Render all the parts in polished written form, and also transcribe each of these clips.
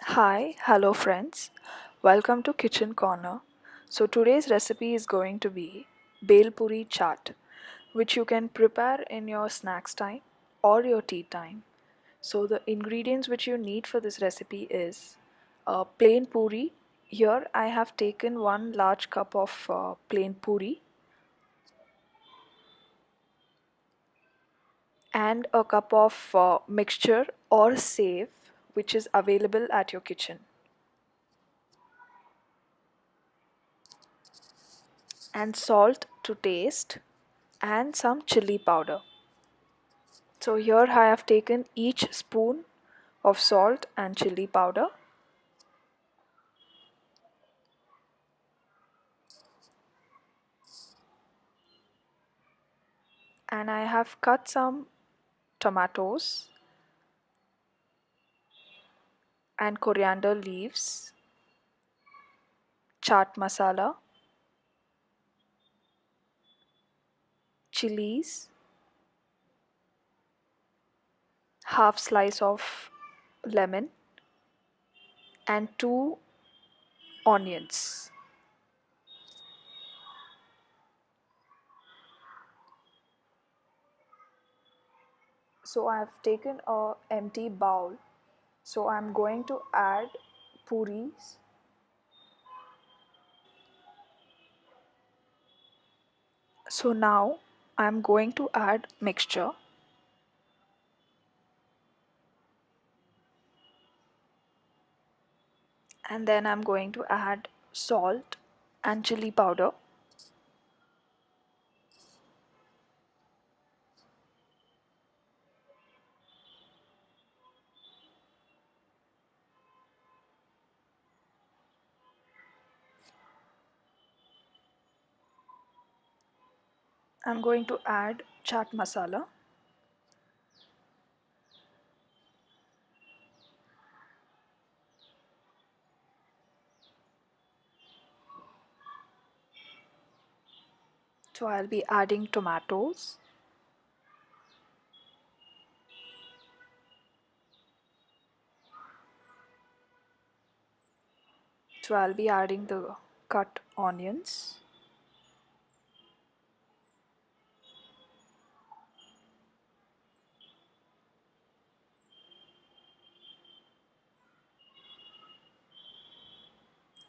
Hello friends. Welcome to Kitchen Corner. So today's recipe is going to be Bel Puri chaat, which you can prepare in your snacks time or your tea time. So the ingredients which you need for this recipe is plain puri. Here I have taken one large cup of plain puri and a cup of mixture or save which is available at your kitchen, and salt to taste, and some chili powder. So here I have taken each spoon of salt and chili powder, and I have cut some tomatoes and coriander leaves, chaat masala, chilies, half slice of lemon, and two onions. So I have taken a empty bowl. So I'm going to add puris. So now I'm going to add mixture, and then I'm going to add salt and chili powder. I'm going to add chaat masala, so I'll be adding tomatoes, so I'll be adding the cut onions,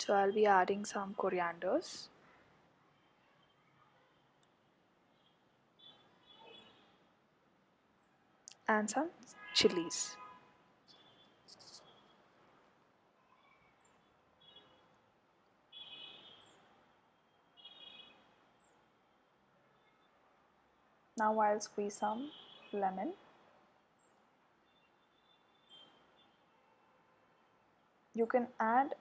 so I'll be adding some corianders, and some chilies. Now I'll squeeze some lemon. You can add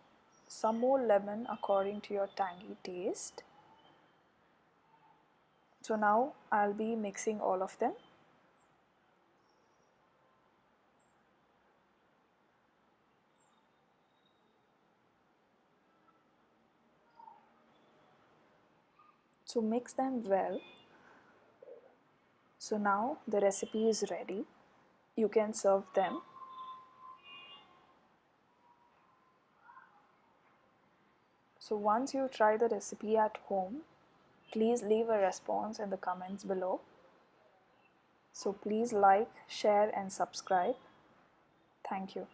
some more lemon according to your tangy taste. So now I'll be mixing all of them. So mix them well. So now the recipe is ready. You can serve them. So once you try the recipe at home, please leave a response in the comments below. So please like, share and subscribe. Thank you.